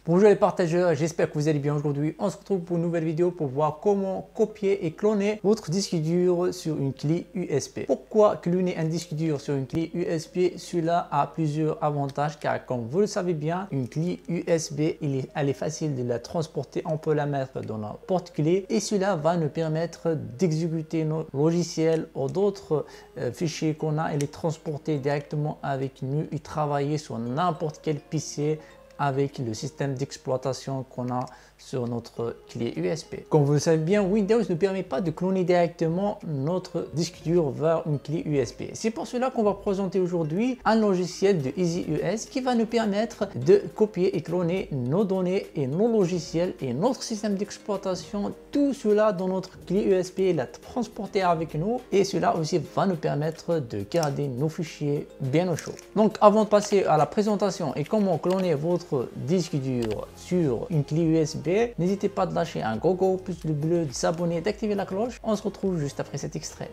Bonjour les partageurs, j'espère que vous allez bien. Aujourd'hui on se retrouve pour une nouvelle vidéo pour voir comment copier et cloner votre disque dur sur une clé USB. Pourquoi cloner un disque dur sur une clé USB? Cela a plusieurs avantages car comme vous le savez bien, une clé USB elle est facile de la transporter, on peut la mettre dans la porte-clé et cela va nous permettre d'exécuter nos logiciels ou d'autres fichiers qu'on a et les transporter directement avec nous et travailler sur n'importe quel PC avec le système d'exploitation qu'on a sur notre clé USB. Comme vous le savez bien, Windows ne permet pas de cloner directement notre disque dur vers une clé USB. C'est pour cela qu'on va présenter aujourd'hui un logiciel de EasyUS qui va nous permettre de copier et cloner nos données et nos logiciels et notre système d'exploitation, tout cela dans notre clé USB et la transporter avec nous, et cela aussi va nous permettre de garder nos fichiers bien au chaud. Donc avant de passer à la présentation et comment cloner votre disque dur sur une clé USB, n'hésitez pas de lâcher un gros pouce bleu, de s'abonner, d'activer la cloche. On se retrouve juste après cet extrait.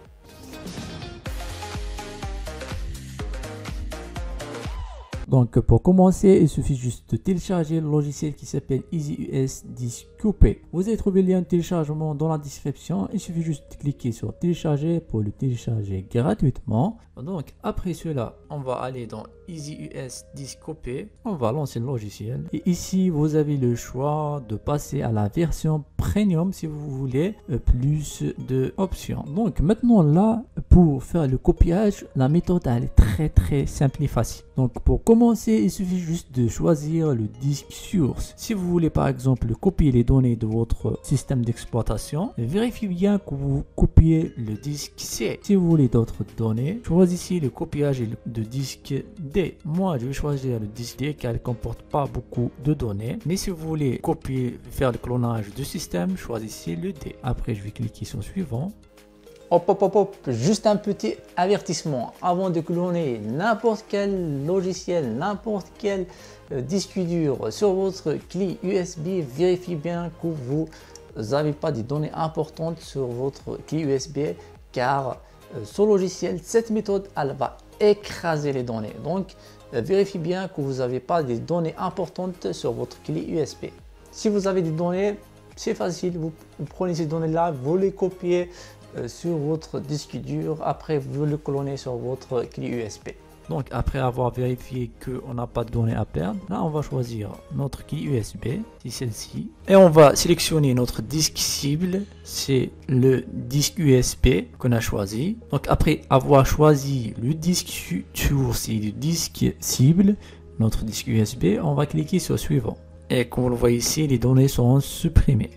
Donc pour commencer, il suffit juste de télécharger le logiciel qui s'appelle EasyUS Disk Coupé. Vous allez trouver le lien de téléchargement dans la description. Il suffit juste de cliquer sur télécharger pour le télécharger gratuitement. Donc après cela, on va aller dans EasyUS Disk Coupé. On va lancer le logiciel. Et ici, vous avez le choix de passer à la version Premium si vous voulez plus d'options. Donc maintenant là, pour faire le copiage, la méthode elle est très simple et facile. Donc pour commencer, il suffit juste de choisir le disque source. Si vous voulez par exemple copier les données de votre système d'exploitation, vérifiez bien que vous copiez le disque C. Si vous voulez d'autres données, choisissez le copiage de disque D. Moi, je vais choisir le disque D car il ne comporte pas beaucoup de données. Mais si vous voulez copier, faire le clonage du système, choisissez le D. Après, je vais cliquer sur suivant. Hop, juste un petit avertissement. Avant de cloner n'importe quel logiciel, n'importe quel disque dur sur votre clé USB, vérifiez bien que vous n'avez pas des données importantes sur votre clé USB car ce logiciel, cette méthode, elle va écraser les données. Donc, vérifiez bien que vous n'avez pas des données importantes sur votre clé USB. Si vous avez des données, c'est facile, vous prenez ces données-là, vous les copiez sur votre disque dur, après vous le clonez sur votre clé USB. Donc après avoir vérifié qu'on n'a pas de données à perdre, là on va choisir notre clé USB, c'est celle-ci, et on va sélectionner notre disque cible, c'est le disque USB qu'on a choisi. Donc après avoir choisi le disque source et le disque cible, notre disque USB, on va cliquer sur suivant. Et comme vous le voyez ici, les données seront supprimées.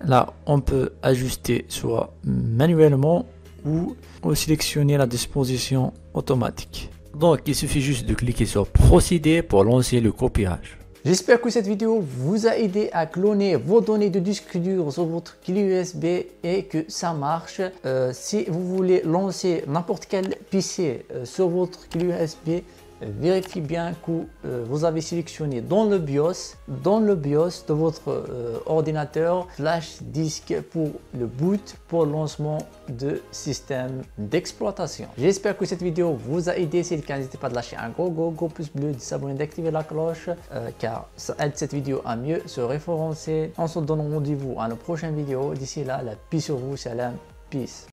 Là, on peut ajuster soit manuellement ou sélectionner la disposition automatique. Donc, il suffit juste de cliquer sur procéder pour lancer le copiage. J'espère que cette vidéo vous a aidé à cloner vos données de disque dur sur votre clé USB et que ça marche. Si vous voulez lancer n'importe quel PC sur votre clé USB, vérifiez bien que vous avez sélectionné dans le BIOS de votre ordinateur flash disk pour le boot, pour le lancement de système d'exploitation. J'espère que cette vidéo vous a aidé. Si c'est le cas, n'hésitez pas de lâcher un gros pouce bleu, de s'abonner, d'activer la cloche car ça aide cette vidéo à mieux se référencer. On se donne rendez-vous à nos prochaines vidéos. D'ici là, la paix sur vous, salam, peace.